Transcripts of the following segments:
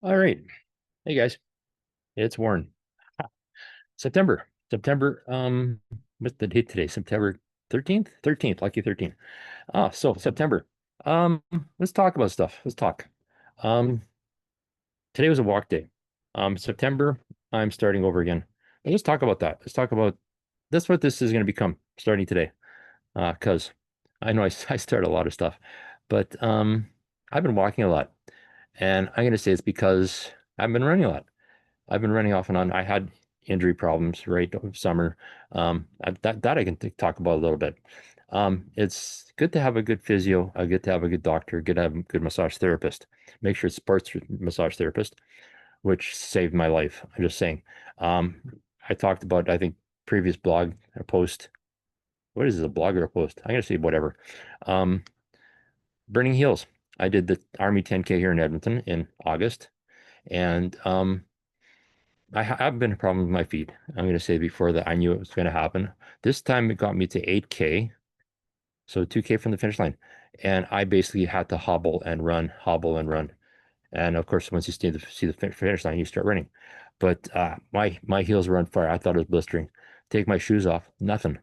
All right. Hey guys, it's Warren. September. What's the date today? September 13th? 13th, lucky 13. So September. Um, let's talk about stuff. Let's talk. Um, Today was a walk day. September, I'm starting over again. Let's talk about that. Let's talk about that's what this is going to become starting today. Because I know I start a lot of stuff, but I've been walking a lot, and I'm going to say it's because I've been running a lot. I've been running off and on. I had injury problems right over summer. That I can talk about a little bit. It's good to have a good physio, good to have a good doctor, good to have a good massage therapist. Make sure it's sports massage therapist, which saved my life. I'm just saying. Um, I talked about, I think, previous blog or post. What is this, a blog or a post? I'm gonna say whatever. Um, Burning Heels. I did the Army 10K here in Edmonton in August, and have been a problem with my feet. I'm going to say before that I knew it was going to happen. This time it got me to 8K, so 2K from the finish line. And I basically had to hobble and run, hobble and run. And of course, once you see the finish line, you start running. But my heels were on fire. I thought it was blistering. Take my shoes off, nothing.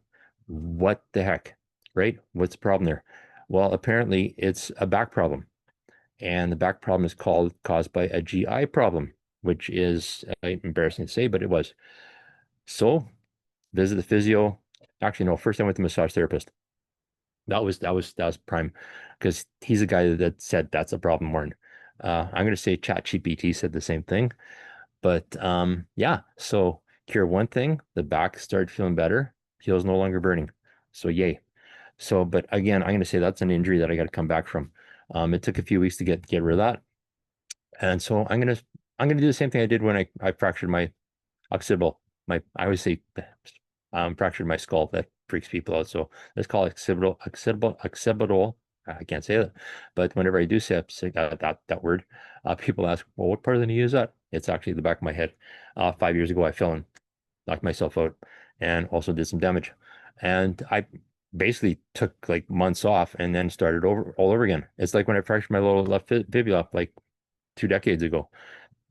What the heck, right? What's the problem there? Well, apparently it's a back problem, and the back problem is caused by a GI problem, which is embarrassing to say, but it was. So visit the physio. Actually, no, first I went to massage therapist. That was prime because he's the guy that said that's a problem, Warren. I'm gonna say ChatGPT said the same thing, but yeah. So cure one thing, the back started feeling better, heels no longer burning. So yay. So, but again, I'm gonna say that's an injury that I got to come back from. It took a few weeks to get rid of that, and so I'm gonna do the same thing I did when I fractured my occipital. I always say fractured my skull. That freaks people out. So let's call it occipital. I can't say that, but whenever I do say that word, people ask, "Well, what part of the knee is that?" It's actually the back of my head. 5 years ago, I fell and knocked myself out, and also did some damage. And I basically took like months off and then started over all over again. It's like when I fractured my lower left fibula like 2 decades ago.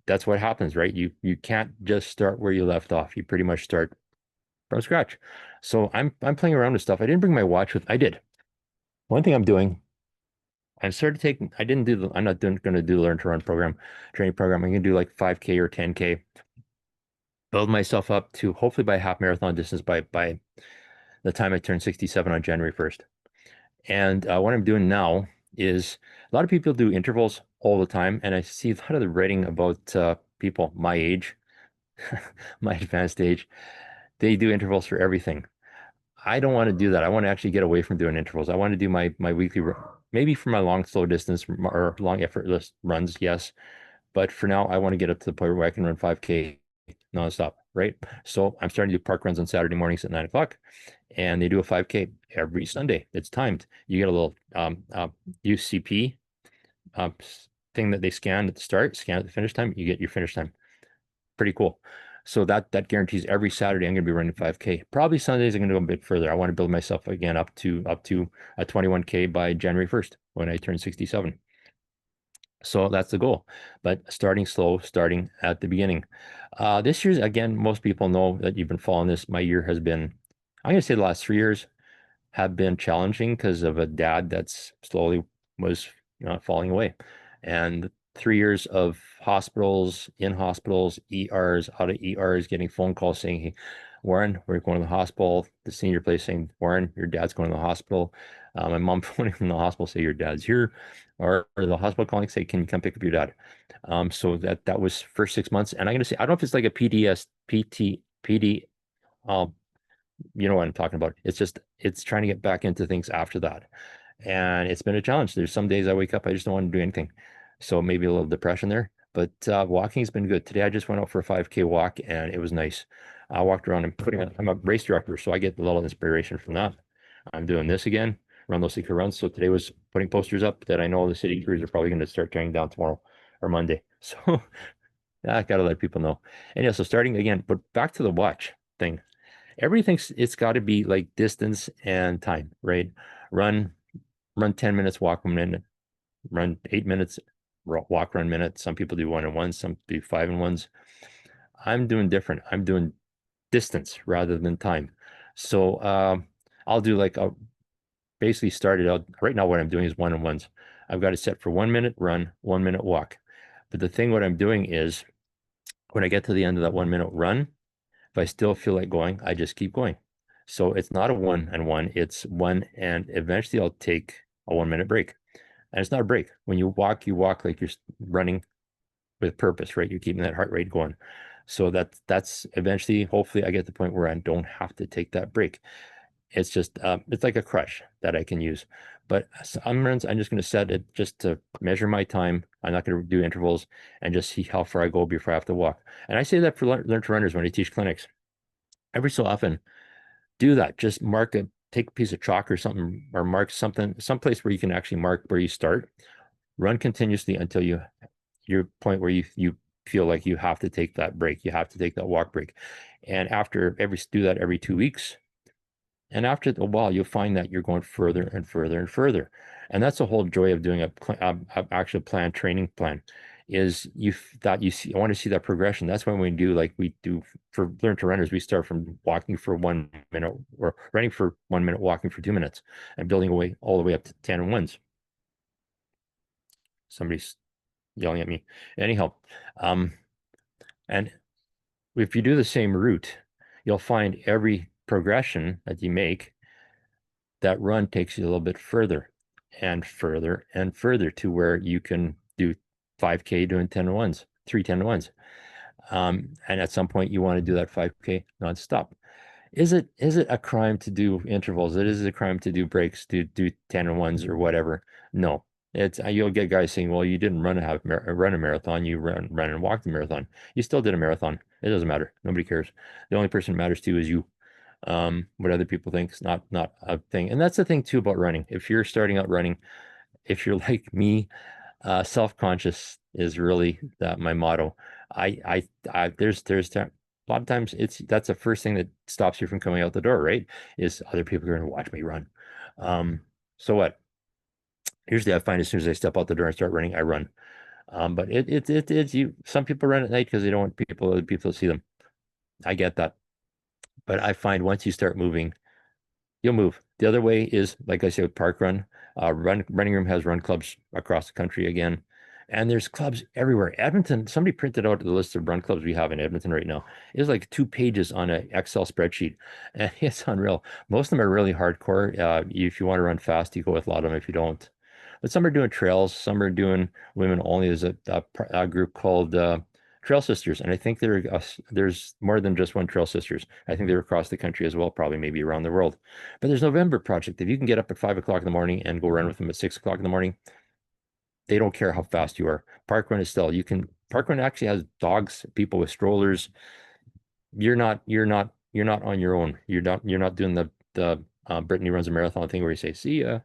That's what happens, right? You can't just start where you left off. You pretty much start from scratch. So I'm playing around with stuff. I didn't bring my watch with. I did. One thing I'm doing, I started taking. I didn't do the. I'm not doing going to do the learn to run program, training program. I'm going to do like 5K or 10K. Build myself up to hopefully by half marathon distance by the time I turn 67 on January 1st. And what I'm doing now is a lot of people do intervals all the time, and I see a lot of the writing about people my age, my advanced age. They do intervals for everything. I don't want to do that. I want to actually get away from doing intervals. I want to do my weekly, maybe for my long, slow distance or long effortless runs, yes. But for now, I want to get up to the point where I can run 5K nonstop, right? So I'm starting to do park runs on Saturday mornings at 9 o'clock, and they do a 5K every Sunday. It's timed. You get a little UCP um, thing that they scan at the start, scan at the finish time. You get your finish time. Pretty cool. So that guarantees every Saturday I'm going to be running 5K. Probably Sundays I'm going to go a bit further. I want to build myself again up to a 21K by January 1st when I turn 67. So that's the goal. But starting slow, starting at the beginning. This year's again, most people know that you've been following this. My year has been, I'm going to say the last 3 years have been challenging because of a dad that's slowly was falling away. And 3 years of hospitals, in hospitals, ERs, out of ERs, getting phone calls saying, "Hey, Warren, we're going to the hospital." The senior place saying, "Warren, your dad's going to the hospital." My mom phoning from the hospital say, "Your dad's here," or the hospital calling say, "Can you come pick up your dad?" So that was first 6 months. And I'm going to say, I don't know if it's like a PDS, PT, PD, um, you know what I'm talking about. It's just it's trying to get back into things after that. And it's been a challenge. There's some days I wake up, I just don't want to do anything. So maybe a little depression there. But walking's been good. Today I just went out for a 5K walk and it was nice. I walked around and I'm a race director, so I get a little inspiration from that. I'm doing this again, run those secret runs. So today was putting posters up that I know the city crews are probably going to start tearing down tomorrow or Monday. So yeah, I gotta let people know. And yeah, so starting again, but back to the watch thing. Everything's it's got to be like distance and time, right? Run, run 10 minutes, walk a minute, run 8 minutes. walk run minute. Some people do 1-on-1s, some do 5-on-1s. I'm doing different. I'm doing distance rather than time. So I'll do like a basically started out right now. What I'm doing is 1-on-1s. I've got it set for 1 minute run, 1 minute walk. But the thing what I'm doing is when I get to the end of that 1 minute run, if I still feel like going, I just keep going. So it's not a 1-on-1, it's one, and eventually I'll take a 1 minute break. And it's not a break. When you walk like you're running with purpose, right? You're keeping that heart rate going. So that's eventually, hopefully, I get to the point where I don't have to take that break. It's just it's like a crutch that I can use. But some runs, I'm just going to set it just to measure my time. I'm not going to do intervals and just see how far I go before I have to walk. And I say that for learn to runners when I teach clinics. Every so often, do that. Just take a piece of chalk or something, or mark something, someplace where you can actually mark where you start. Run continuously until your point where you feel like you have to take that break. You have to take that walk break. And do that every 2 weeks. And after a while, you'll find that you're going further and further and further. And that's the whole joy of doing a actual training plan, is you see, I want to see that progression. That's when we do like we do for Learn to Runners. We start from walking for 1 minute or running for 1 minute, walking for 2 minutes, and building away all the way up to 10-on-1s. Somebody's yelling at me. Anyhow, and if you do the same route, you'll find every progression that you make, that run takes you a little bit further and further and further to where you can do 5K doing 10-on-1s, 3 10-on-1s. And at some point you want to do that 5K nonstop. Is it a crime to do intervals? It is a crime to do breaks, to do 10-on-1s or whatever. No. It's you'll get guys saying, well, you didn't run a marathon, you ran and walked a marathon. You still did a marathon. It doesn't matter. Nobody cares. The only person that matters to you is you. What other people think is not a thing. And that's the thing too about running. If you're starting out running, if you're like me, self-conscious is really my motto. There's a lot of times that's the first thing that stops you from coming out the door, right? Is other people are going to watch me run. So what? Usually I find as soon as I step out the door and start running, I run. But it's you. Some people run at night because they don't want other people to see them. I get that. But I find once you start moving, you'll move. The other way is, like I said, with Park Run. Running Room has run clubs across the country again. And there's clubs everywhere. Edmonton, somebody printed out the list of run clubs we have in Edmonton right now. It's like 2 pages on an Excel spreadsheet. And it's unreal. Most of them are really hardcore. If you want to run fast, you go with a lot of them. If you don't, but some are doing trails, some are doing women only. There's a group called Trail Sisters, and I think there's more than just one Trail Sisters. I think they're across the country as well, probably maybe around the world. But there's November Project. If you can get up at 5 o'clock in the morning and go run with them at 6 o'clock in the morning, they don't care how fast you are. Park Run is still, you can, Park Run actually has dogs, people with strollers. You're not on your own. You're not doing the Brittany runs a marathon thing where you say, see ya,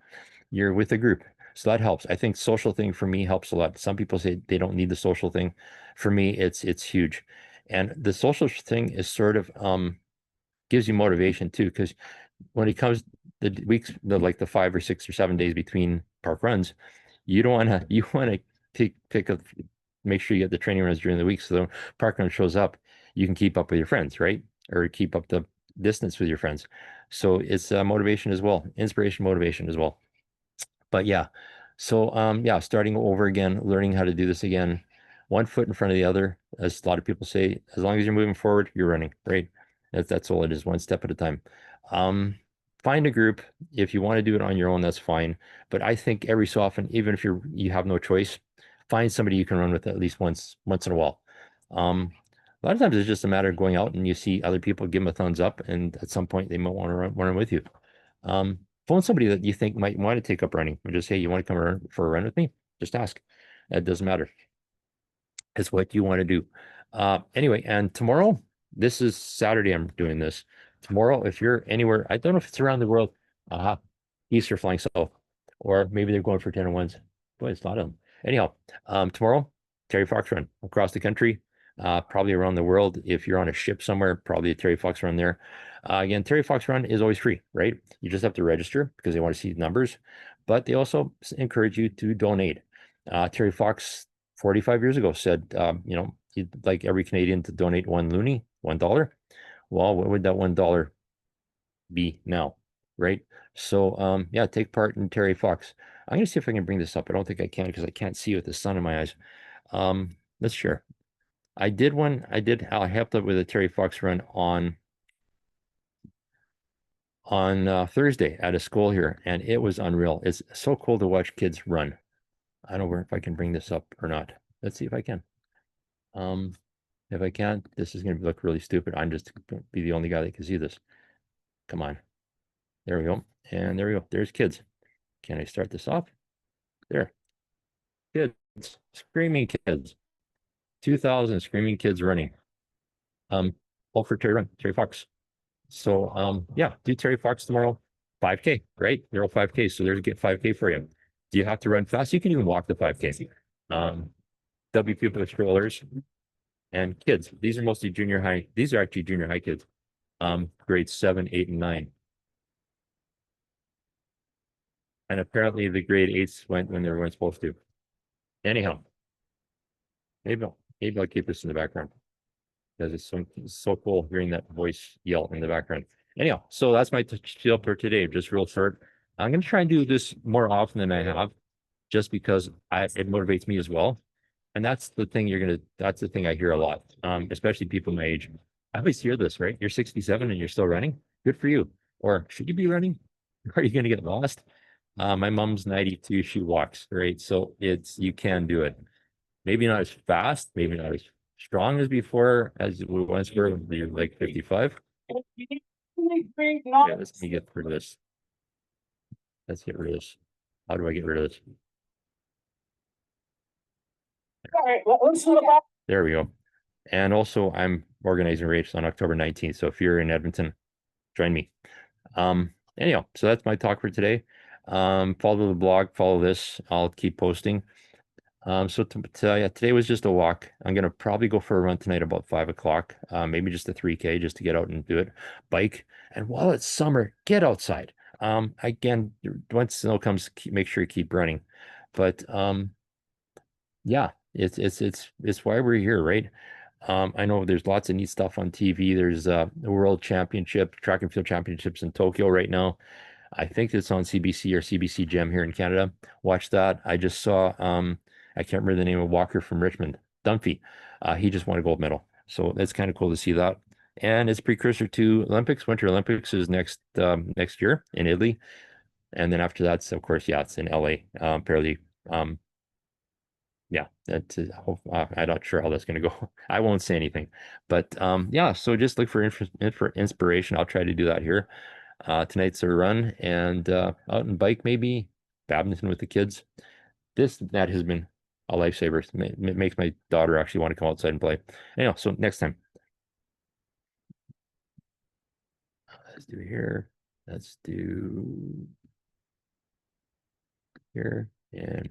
you're with a group. So that helps. I think social thing for me helps a lot. Some people say they don't need the social thing. For me, it's huge. And the social thing is sort of gives you motivation too, because when it comes the weeks, like the 5 or 6 or 7 days between park runs, you want to pick a make sure you get the training runs during the week, so the park run shows up, you can keep up with your friends, right? Or keep up the distance with your friends. So it's motivation as well, inspiration, motivation as well. But yeah, so yeah, starting over again, learning how to do this again, one foot in front of the other, as a lot of people say, as long as you're moving forward, you're running, right? That's all it is, one step at a time. Find a group. If you want to do it on your own, that's fine. But I think every so often, even if you have no choice, find somebody you can run with at least once in a while. A lot of times it's just a matter of going out and you see other people, give them a thumbs up, and at some point they might want to run with you. Phone somebody that you think might want to take up running, or just say, you want to come for a run with me? Just ask. It doesn't matter. It's what you want to do. Anyway, and tomorrow, this is Saturday, I'm doing this. Tomorrow, if you're anywhere, I don't know if it's around the world, east or flying south, or maybe they're going for 10-on-1s. Boy, it's a lot of them. Anyhow, tomorrow, Terry Fox run across the country, probably around the world. If you're on a ship somewhere, probably a Terry Fox run there. Again, Terry Fox run is always free, right? You just have to register because they want to see numbers, but they also encourage you to donate. Terry Fox 45 years ago said, he'd like every Canadian to donate one loonie, $1. Well, what would that $1 be now, right? So, yeah, take part in Terry Fox. I'm gonna see if I can bring this up. I don't think I can because I can't see with the sun in my eyes. Let's share. I did one. I helped out with a Terry Fox run on Thursday at a school here, and it was unreal. It's so cool to watch kids run. I don't know if I can bring this up or not. Let's see if I can. Um, if I can't, this is going to look really stupid. I'm just going to be the only guy that can see this. Come on. There we go. And there we go. There's kids. Can I start this off? There. Kids. Screaming kids. 2,000 screaming kids running. All for Terry Fox. So yeah, do Terry Fox tomorrow. 5K, right? They're all 5K. So there's get 5K for you. Do you have to run fast? You can even walk the 5K. WP with strollers and kids. These are mostly junior high. These are actually junior high kids. Grades 7, 8, and 9. And apparently the grade 8s went when they weren't supposed to. Anyhow, maybe I'll keep this in the background because it's so cool hearing that voice yell in the background. Anyhow, so that's my spiel for today. Just real short. I'm gonna try and do this more often than I have, just because it motivates me as well. And that's the thing that's the thing I hear a lot, especially people my age. I always hear this, right? You're 67 and you're still running. Good for you. Or should you be running? Are you gonna get lost? My mom's 92, she walks, right? So you can do it. Maybe not as fast, maybe not as strong as before, as we once were when you're like 55. Yeah, let me get rid of this. Let's get rid of this. How do I get rid of this? There we go. And also, I'm organizing race on October 19th. So if you're in Edmonton, join me. Anyhow, so that's my talk for today. Follow the blog, follow this. I'll keep posting. So yeah, today was just a walk. I'm gonna probably go for a run tonight about 5 o'clock. Maybe just a 3K just to get out and do it. Bike. And while it's summer, get outside. Again, once snow comes, make sure you keep running. But yeah, it's why we're here, right? I know there's lots of neat stuff on TV. There's the World Championship, Track and Field Championships in Tokyo right now. I think it's on CBC or CBC Gem here in Canada. Watch that. I just saw I can't remember the name of Walker from Richmond, Dunphy. He just won a gold medal. So it's kind of cool to see that. And it's precursor to Olympics. Winter Olympics is next year in Italy. And then after that's of course, yeah, it's in LA. Fairly yeah, I'm not sure how that's going to go. I won't say anything, but yeah. So just look for inspiration. I'll try to do that here. Tonight's a run and out and bike maybe, badminton with the kids. That has been a lifesaver. It makes my daughter actually want to come outside and play. Anyhow, so next time, let's do here. Let's do here and